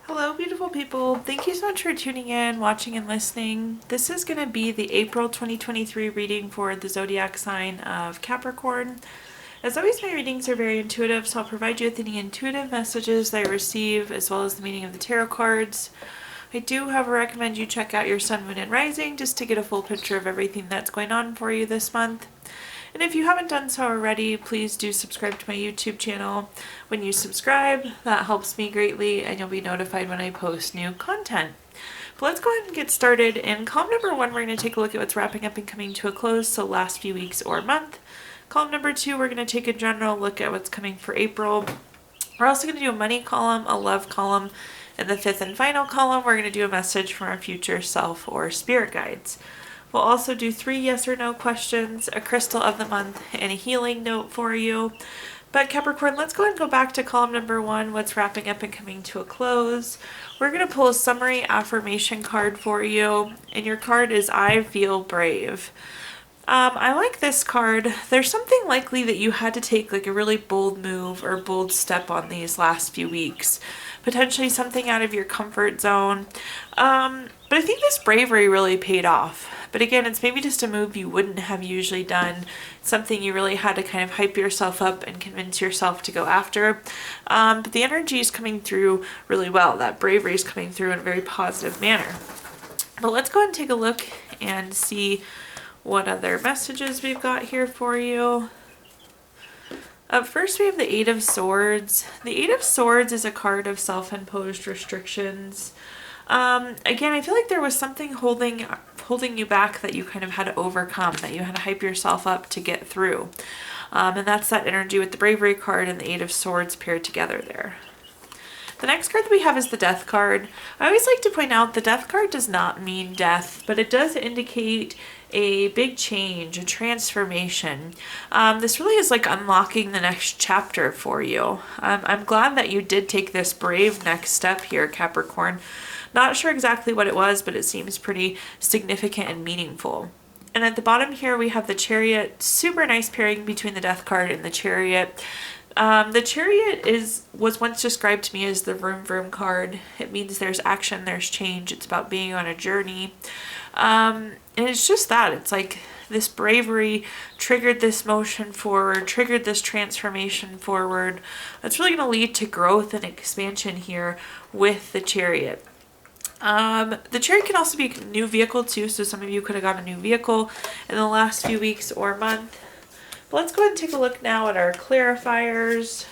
Hello, beautiful people. Thank you so much for tuning in, watching, and listening. This is going to be the April 2023 reading for the zodiac sign of Capricorn. As always, my readings are very intuitive, so I'll provide you with any intuitive messages that I receive, as well as the meaning of the tarot cards. I do, however, recommend you check out your sun, moon, and rising just to get a full picture of everything that's going on for you this month. And if you haven't done so already, please do subscribe to my YouTube channel. When you subscribe, that helps me greatly and you'll be notified when I post new content. But let's go ahead and get started. In column number 1, we're going to take a look at what's wrapping up and coming to a close, so last few weeks or month. Column number 2, we're going to take a general look at what's coming for April. We're also going to do a money column, a love column, and the 5th and final column, we're going to do a message from our future self or spirit guides. We'll also do 3 yes or no questions, a crystal of the month, and a healing note for you. But Capricorn, let's go ahead and go back to column number 1, what's wrapping up and coming to a close. We're going to pull a summary affirmation card for you, and your card is I feel brave. I like this card. There's something likely that you had to take like a really bold move or bold step on these last few weeks. Potentially something out of your comfort zone. But I think this bravery really paid off. But again, it's maybe just a move you wouldn't have usually done, something you really had to kind of hype yourself up and convince yourself to go after. But the energy is coming through really well. That bravery is coming through in a very positive manner. But let's go ahead and take a look and see what other messages we've got here for you. Up first, we have the 8 of Swords. The 8 of Swords is a card of self-imposed restrictions. Again, I feel like there was something holding you back that you kind of had to overcome, that you had to hype yourself up to get through. And that's that energy with the Bravery card and the 8 of Swords paired together there. The next card that we have is the Death card. I always like to point out the Death card does not mean death, but it does indicate a big change, a transformation. This really is like unlocking the next chapter for you. I'm glad that you did take this brave next step here, Capricorn. Not sure exactly what it was, but it seems pretty significant and meaningful. And at the bottom here, we have the Chariot. Super nice pairing between the Death card and the Chariot. The Chariot was once described to me as the vroom vroom card. It means there's action, there's change. It's about being on a journey. And it's just that. It's like this bravery triggered this motion forward, triggered this transformation forward. That's really going to lead to growth and expansion here with the Chariot. The Chariot can also be a new vehicle too, so some of you could have got a new vehicle in the last few weeks or month. But let's go ahead and take a look now at our clarifiers.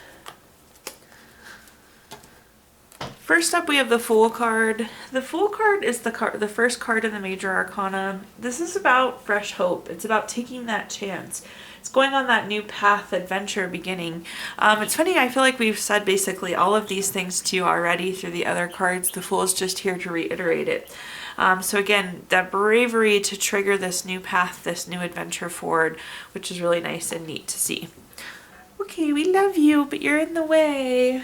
First up, we have the Fool card. The Fool card is the first card in the Major Arcana. This is about fresh hope. It's about taking that chance. It's going on that new path, adventure, beginning. It's funny, I feel like we've said basically all of these things to you already through the other cards. The Fool is just here to reiterate it. So again, that bravery to trigger this new path, this new adventure forward, which is really nice and neat to see. Okay, we love you, but you're in the way.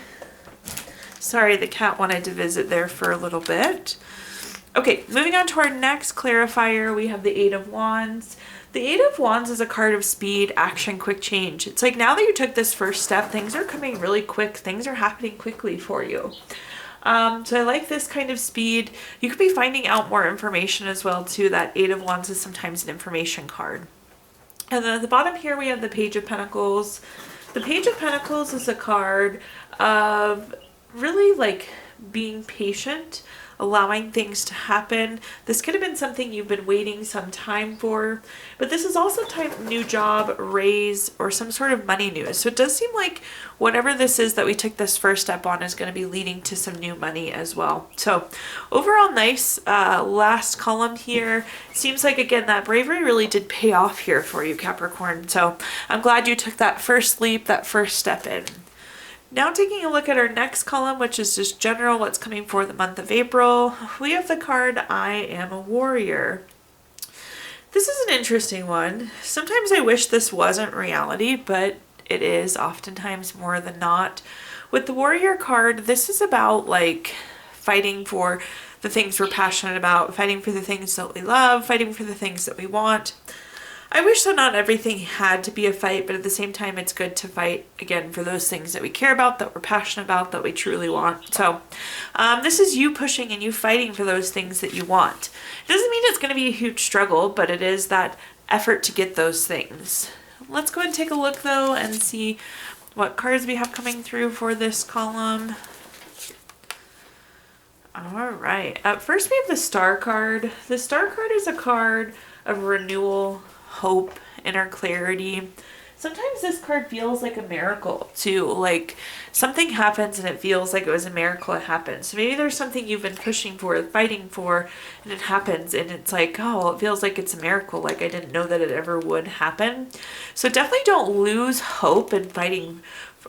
Sorry, the cat wanted to visit there for a little bit. Okay, moving on to our next clarifier, we have the 8 of Wands. The 8 of Wands is a card of speed, action, quick change. It's like now that you took this first step, things are coming really quick. Things are happening quickly for you. So I like this kind of speed. You could be finding out more information as well too. That 8 of Wands is sometimes an information card. And then at the bottom here we have the Page of Pentacles. The Page of Pentacles is a card of really like being patient, allowing things to happen. This could have been something you've been waiting some time for, but this is also new job, raise, or some sort of money news. So it does seem like whatever this is that we took this first step on is going to be leading to some new money as well. So overall nice. Last column here, seems like again that bravery really did pay off here for you, Capricorn. So I'm glad you took that first leap, that first step in. Now taking a look at our next column, which is just general, what's coming for the month of April, we have the card, I am a warrior. This is an interesting one. Sometimes I wish this wasn't reality, but it is oftentimes more than not. With the warrior card, this is about like fighting for the things we're passionate about, fighting for the things that we love, fighting for the things that we want. I wish that not everything had to be a fight, but at the same time, it's good to fight, again, for those things that we care about, that we're passionate about, that we truly want. So This is you pushing and you fighting for those things that you want. It doesn't mean it's going to be a huge struggle, but it is that effort to get those things. Let's go ahead and take a look though and see what cards we have coming through for this column. All right, up first we have the Star card. The Star card is a card of renewal, hope, inner clarity. Sometimes this card feels like a miracle too, like something happens and it feels like it was a miracle it happened. So maybe there's something you've been pushing for, fighting for, and it happens and it's like, oh, well, it feels like it's a miracle, like I didn't know that it ever would happen. So definitely don't lose hope in fighting,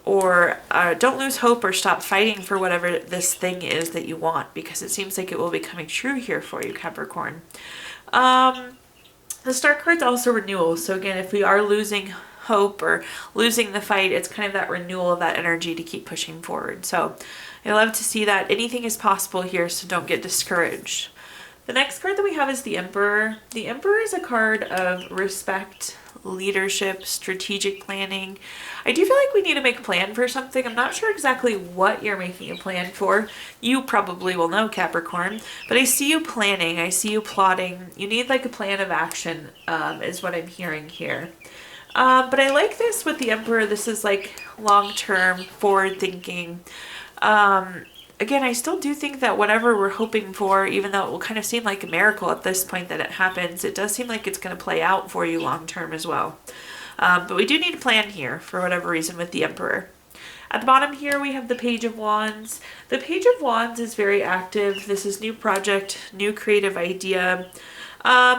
or don't lose hope or stop fighting for whatever this thing is that you want, because it seems like it will be coming true here for you, Capricorn. The Star card's also renewal. So again, if we are losing hope or losing the fight, it's kind of that renewal of that energy to keep pushing forward. So I love to see that anything is possible here, so don't get discouraged. The next card that we have is the Emperor. The Emperor is a card of respect, leadership, strategic planning. I do feel like we need to make a plan for something. I'm not sure exactly what you're making a plan for. You probably will know, Capricorn, but I see you planning. I see you plotting. You need like a plan of action, is what I'm hearing here. But I like this with the Emperor. This is like long-term, forward-thinking. Again, I still do think that whatever we're hoping for, even though it will kind of seem like a miracle at this point that it happens, it does seem like it's going to play out for you long-term as well. But we do need a plan here for whatever reason with the Emperor. At the bottom here, we have the Page of Wands. The Page of Wands is very active. This is new project, new creative idea.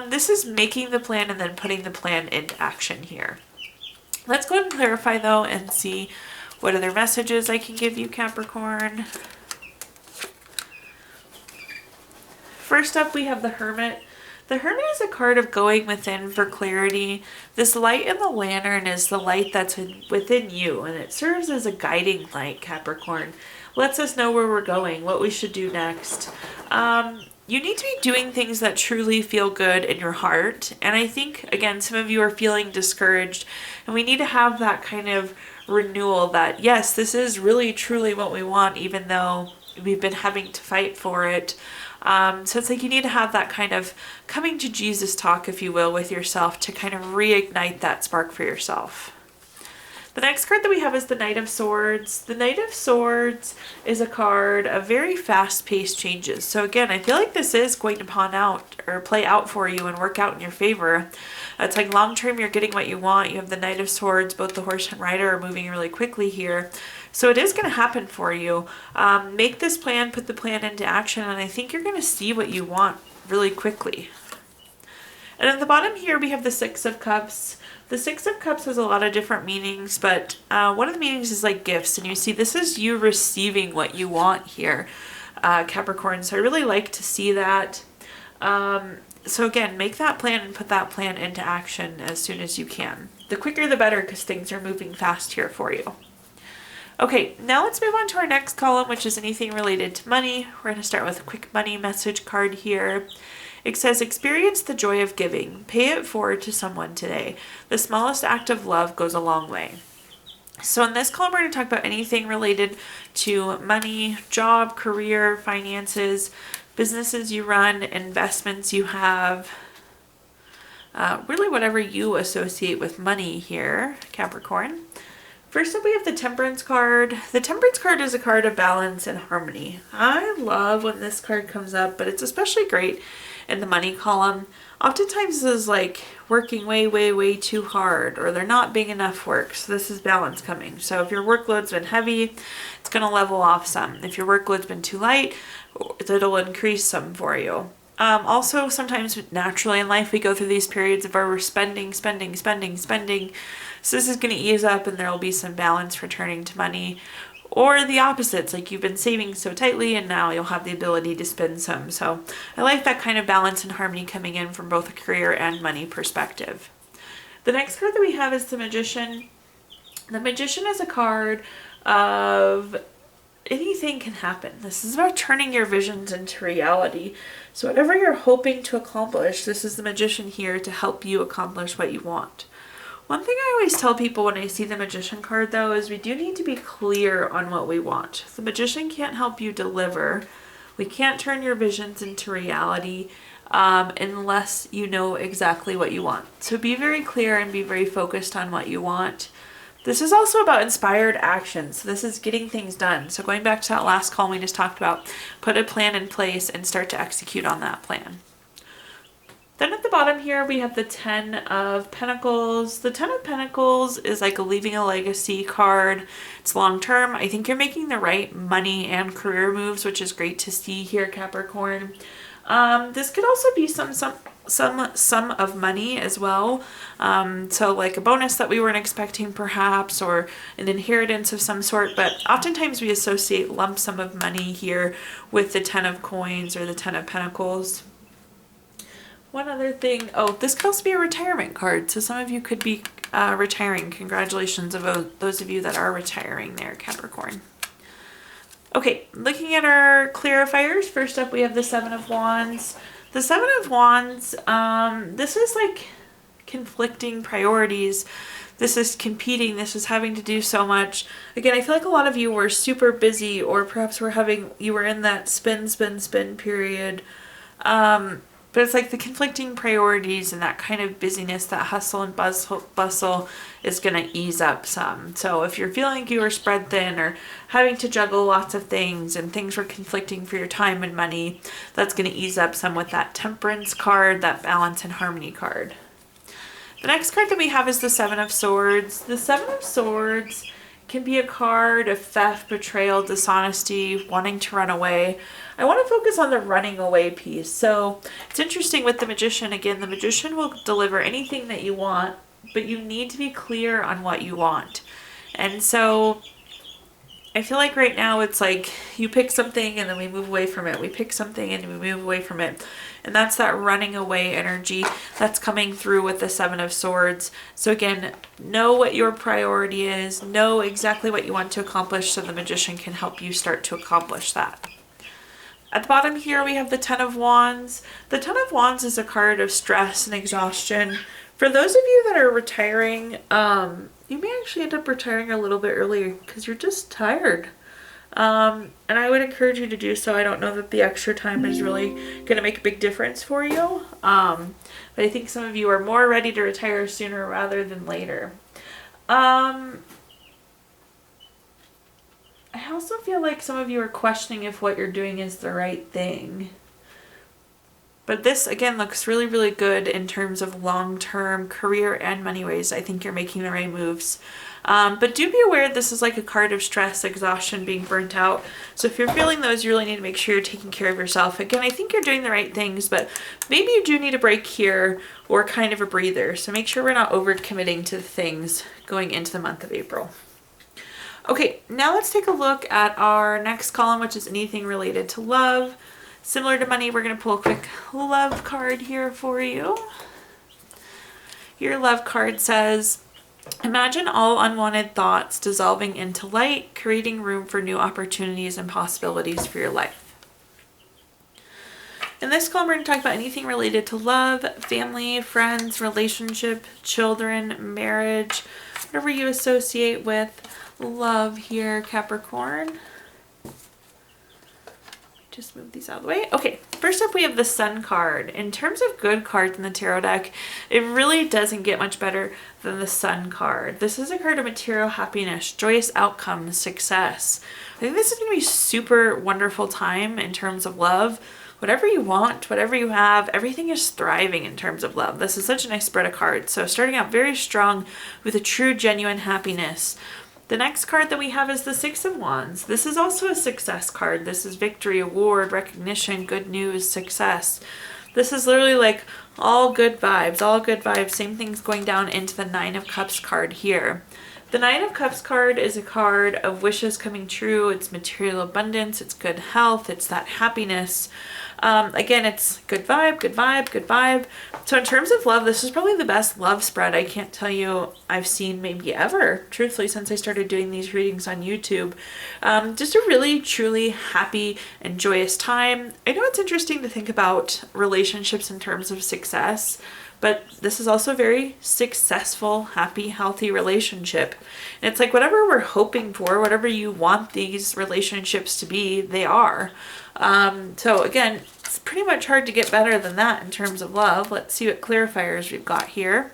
This is making the plan and then putting the plan into action here. Let's go ahead and clarify though and see what other messages I can give you, Capricorn. First up, we have the Hermit. The Hermit is a card of going within for clarity. This light in the lantern is the light that's within you, and it serves as a guiding light, Capricorn. Lets us know where we're going, what we should do next. You need to be doing things that truly feel good in your heart. And I think, again, some of you are feeling discouraged, and we need to have that kind of renewal that, yes, this is really truly what we want, even though we've been having to fight for it. So it's like you need to have that kind of coming to Jesus talk, if you will, with yourself to kind of reignite that spark for yourself. The next card that we have is the Knight of Swords. The Knight of Swords is a card of very fast-paced changes. So again, I feel like this is going to pawn out or play out for you and work out in your favor. It's like long-term, you're getting what you want. You have the Knight of Swords. Both the horse and rider are moving really quickly here. So it is going to happen for you. Make this plan, put the plan into action, and I think you're going to see what you want really quickly. And at the bottom here, we have the Six of Cups. The Six of Cups has a lot of different meanings, but one of the meanings is like gifts. And you see, this is you receiving what you want here, Capricorn. So I really like to see that. So again, make that plan and put that plan into action as soon as you can. The quicker the better, because things are moving fast here for you. Okay, now let's move on to our next column, which is anything related to money. We're going to start with a quick money message card here. It says, experience the joy of giving. Pay it forward to someone today. The smallest act of love goes a long way. So in this column, we're going to talk about anything related to money, job, career, finances, businesses you run, investments you have, really whatever you associate with money here, Capricorn. First up, we have the Temperance card. The Temperance card is a card of balance and harmony. I love when this card comes up, but it's especially great in the money column. Oftentimes this is like working way too hard, or they're not being enough work. So this is balance coming. So if your workload's been heavy, it's going to level off some. If your workload's been too light, it'll increase some for you. Also, sometimes naturally in life, we go through these periods of where we're spending. So this is going to ease up and there will be some balance returning to money. Or the opposites, like you've been saving so tightly and now you'll have the ability to spend some. So I like that kind of balance and harmony coming in from both a career and money perspective. The next card that we have is the Magician. The Magician is a card of anything can happen. This is about turning your visions into reality. So whatever you're hoping to accomplish, this is the Magician here to help you accomplish what you want. One thing I always tell people when I see the Magician card though is we do need to be clear on what we want. The Magician can't help you deliver, We can't turn your visions into reality unless you know exactly what you want. So be very clear and be very focused on what you want. This is also about inspired action. So this is getting things done. So going back to that last call we just talked about, put a plan in place and start to execute on that plan. Then at the bottom here, we have the 10 of Pentacles. The 10 of Pentacles is like leaving a legacy card. It's long term. I think you're making the right money and career moves, which is great to see here, Capricorn. This could also be some sum of money as well. So like a bonus that we weren't expecting perhaps, or an inheritance of some sort, but oftentimes we associate lump sum of money here with the 10 of coins or the 10 of Pentacles. One other thing, this could also be a retirement card. So some of you could be retiring. Congratulations of those of you that are retiring there, Capricorn. Okay, looking at our clarifiers, first up we have the 7 of Wands. The 7 of Wands, this is like conflicting priorities. This is competing. This is having to do so much. Again, I feel like a lot of you were super busy, or perhaps you were in that spin period. But it's like the conflicting priorities and that kind of busyness, that hustle and bustle is going to ease up some. So if you're feeling like you were spread thin or having to juggle lots of things and things were conflicting for your time and money, that's going to ease up some with that Temperance card, that Balance and Harmony card. The next card that we have is the 7 of Swords. The 7 of Swords can be a card of theft, betrayal, dishonesty, wanting to run away. I want to focus on the running away piece. So it's interesting with the Magician. Again, the Magician will deliver anything that you want, but you need to be clear on what you want. And so I feel like right now it's like you pick something and then we move away from it. We pick something and we move away from it. And that's that running away energy that's coming through with the 7 of Swords. So again, know what your priority is. Know exactly what you want to accomplish so the Magician can help you start to accomplish that. At the bottom here, we have the 10 of Wands. The 10 of Wands is a card of stress and exhaustion. For those of you that are retiring, you may actually end up retiring a little bit earlier because you're just tired. And I would encourage you to do so. I don't know that the extra time is really going to make a big difference for you. But I think some of you are more ready to retire sooner rather than later. I also feel like some of you are questioning if what you're doing is the right thing. But this, again, looks really, really good in terms of long-term career and money ways. I think you're making the right moves. But do be aware this is like a card of stress, exhaustion, being burnt out. So if you're feeling those, you really need to make sure you're taking care of yourself. Again, I think you're doing the right things, but maybe you do need a break here or kind of a breather. So make sure we're not overcommitting to things going into the month of April. Okay, now let's take a look at our next column, which is anything related to love. Similar to money, we're going to pull a quick love card here for you. Your love card says, imagine all unwanted thoughts dissolving into light, creating room for new opportunities and possibilities for your life. In this column, we're going to talk about anything related to love, family, friends, relationship, children, marriage, whatever you associate with love here, Capricorn. Just move these out of the way. Okay, first up we have the Sun card. In terms of good cards in the tarot deck, it really doesn't get much better than the Sun card. This is a card of material happiness, joyous outcomes, success. I think this is going to be a super wonderful time in terms of love. Whatever you want, whatever you have, everything is thriving in terms of love. This is such a nice spread of cards. So starting out very strong with a true, genuine happiness. The next card that we have is the 6 of Wands. This is also a success card. This is victory, award, recognition, good news, success. This is literally like all good vibes, all good vibes. Same thing's going down into the 9 of Cups card here. The 9 of Cups card is a card of wishes coming true. It's material abundance. It's good health. It's that happiness. Again, it's good vibe, good vibe, good vibe. So in terms of love, this is probably the best love spread I can't tell you I've seen maybe ever, truthfully, since I started doing these readings on YouTube. Just a really, truly happy and joyous time. I know it's interesting to think about relationships in terms of success, but this is also a very successful, happy, healthy relationship. And it's like whatever we're hoping for, whatever you want these relationships to be, they are. So again, it's pretty much hard to get better than that in terms of love. Let's see what clarifiers we've got here.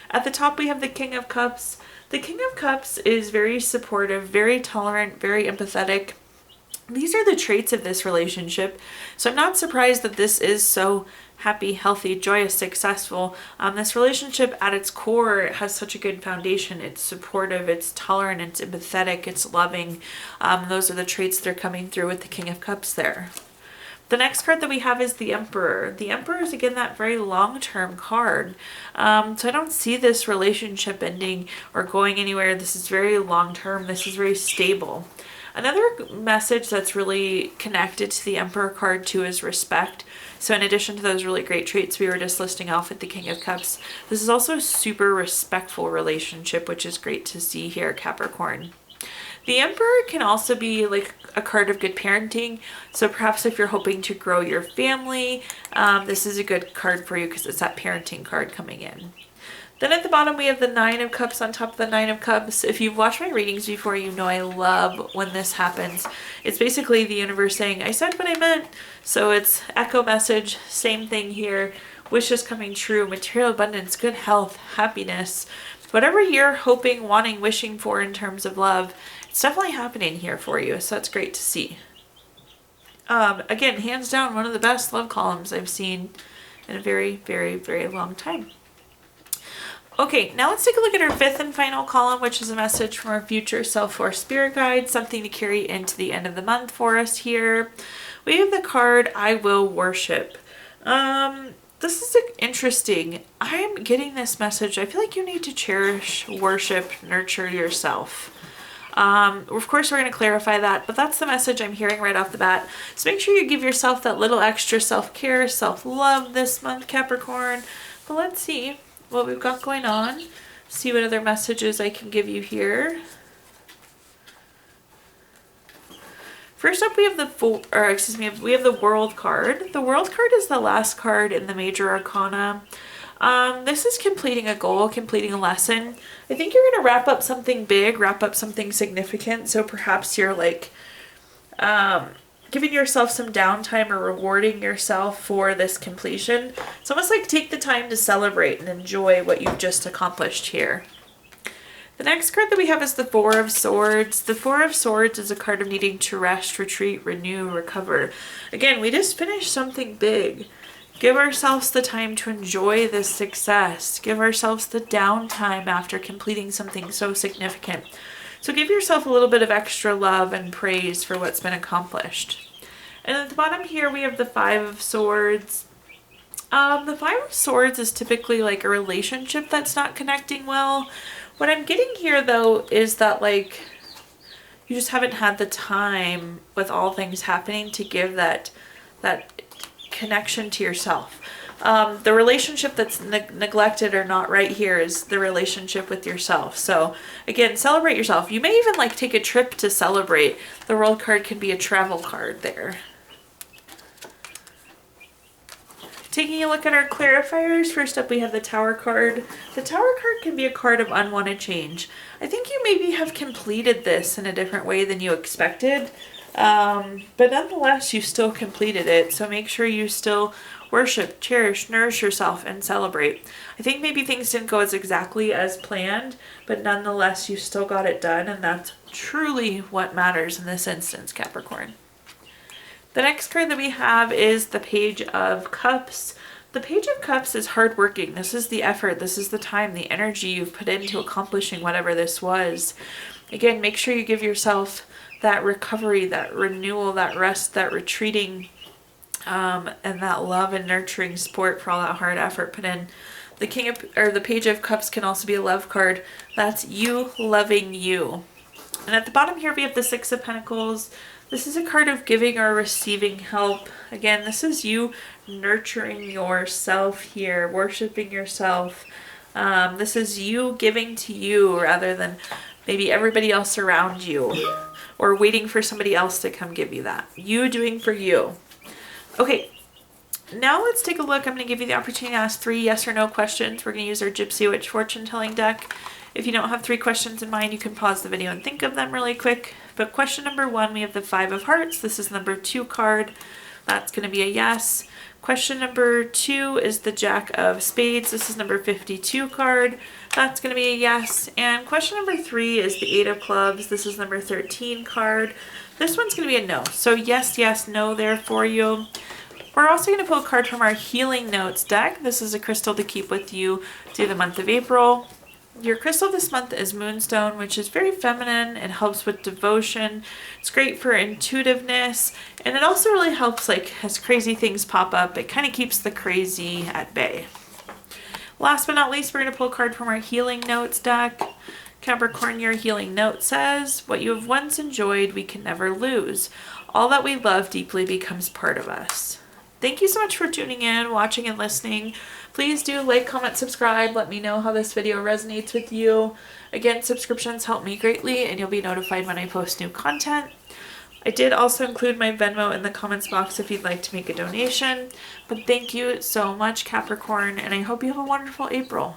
At the top, we have the King of Cups. The King of Cups is very supportive, very tolerant, very empathetic. These are the traits of this relationship. So I'm not surprised that this is so happy, healthy, joyous, successful. This relationship at its core has such a good foundation. It's supportive, it's tolerant, it's empathetic, it's loving. Those are the traits that are coming through with the King of Cups there. The next card that we have is the Emperor. The Emperor is, again, that very long-term card. So I don't see this relationship ending or going anywhere. This is very long-term. This is very stable. Another message that's really connected to the Emperor card too is respect. So in addition to those really great traits we were just listing off with the King of Cups, this is also a super respectful relationship, which is great to see here, Capricorn. The Emperor can also be like a card of good parenting. So perhaps if you're hoping to grow your family, this is a good card for you because it's that parenting card coming in. Then at the bottom, we have the Nine of Cups on top of the Nine of Cups. If you've watched my readings before, you know I love when this happens. It's basically the universe saying, I said what I meant. So it's echo message, same thing here. Wishes coming true, material abundance, good health, happiness. Whatever you're hoping, wanting, wishing for in terms of love, it's definitely happening here for you. So that's great to see. Again, hands down, one of the best love columns I've seen in a very, very, very long time. Okay, now let's take a look at our fifth and final column, which is a message from our future self or spirit guide, something to carry into the end of the month for us here. We have the card, I Will Worship. This is interesting. I'm getting this message. I feel like you need to cherish, worship, nurture yourself. Of course, we're going to clarify that, but that's the message I'm hearing right off the bat. So make sure you give yourself that little extra self-care, self-love this month, Capricorn. But let's see what we've got going on. See what other messages I can give you here. First up, we have we have the World card. The World card is the last card in the Major Arcana. This is completing a goal, completing a lesson. I think you're going to wrap up something big, wrap up something significant. So perhaps you're like giving yourself some downtime or rewarding yourself for this completion. It's almost like take the time to celebrate and enjoy what you've just accomplished here. The next card that we have is the Four of Swords. The Four of Swords is a card of needing to rest, retreat, renew, recover. Again, we just finished something big. Give ourselves the time to enjoy this success. Give ourselves the downtime after completing something so significant. So give yourself a little bit of extra love and praise for what's been accomplished. And at the bottom here, we have the Five of Swords. The Five of Swords is typically like a relationship that's not connecting well. What I'm getting here, though, is that like you just haven't had the time with all things happening to give that connection to yourself. The relationship that's neglected or not right here is the relationship with yourself. So again, celebrate yourself. You may even like take a trip to celebrate. The World card can be a travel card there. Taking a look at our clarifiers, first up we have the Tower card. The Tower card can be a card of unwanted change. I think you maybe have completed this in a different way than you expected, but nonetheless you still completed it. So make sure you still worship, cherish, nourish yourself, and celebrate. I think maybe things didn't go exactly as planned, but nonetheless you still got it done, and that's truly what matters in this instance, Capricorn. The next card that we have is the Page of Cups. The Page of Cups is hardworking. This is the effort. This is the time, the energy you've put into accomplishing whatever this was. Again, make sure you give yourself that recovery, that renewal, that rest, that retreating, and that love and nurturing support for all that hard effort put in. The the Page of Cups can also be a love card. That's you loving you. And at the bottom here we have the Six of Pentacles. This is a card of giving or receiving help. Again, this is you nurturing yourself here, worshiping yourself. This is you giving to you rather than maybe everybody else around you or waiting for somebody else to come give you that. You doing for you. Okay, Now let's take a look. I'm going to give you the opportunity to ask 3 yes or no questions. We're going to use our Gypsy Witch fortune telling deck. If you don't have 3 questions in mind, you can pause the video and think of them really quick. But question number 1, we have the 5 of hearts. This is number 2 card. That's going to be a yes. Question number 2 is the Jack of Spades. This is number 52 card. That's going to be a yes. And question number 3 is the 8 of Clubs. This is number 13 card. This one's going to be a no. So yes, yes, no there for you. We're also going to pull a card from our Healing Notes deck. This is a crystal to keep with you through the month of April. Your crystal this month is Moonstone, which is very feminine. It helps with devotion. It's great for intuitiveness. And it also really helps, like, as crazy things pop up, it kind of keeps the crazy at bay. Last but not least, we're going to pull a card from our Healing Notes deck. Capricorn, your Healing Note says, what you have once enjoyed, we can never lose. All that we love deeply becomes part of us. Thank you so much for tuning in, watching, and listening. Please do like, comment, subscribe. Let me know how this video resonates with you. Again, subscriptions help me greatly, and you'll be notified when I post new content. I did also include my Venmo in the comments box if you'd like to make a donation. But thank you so much, Capricorn, and I hope you have a wonderful April.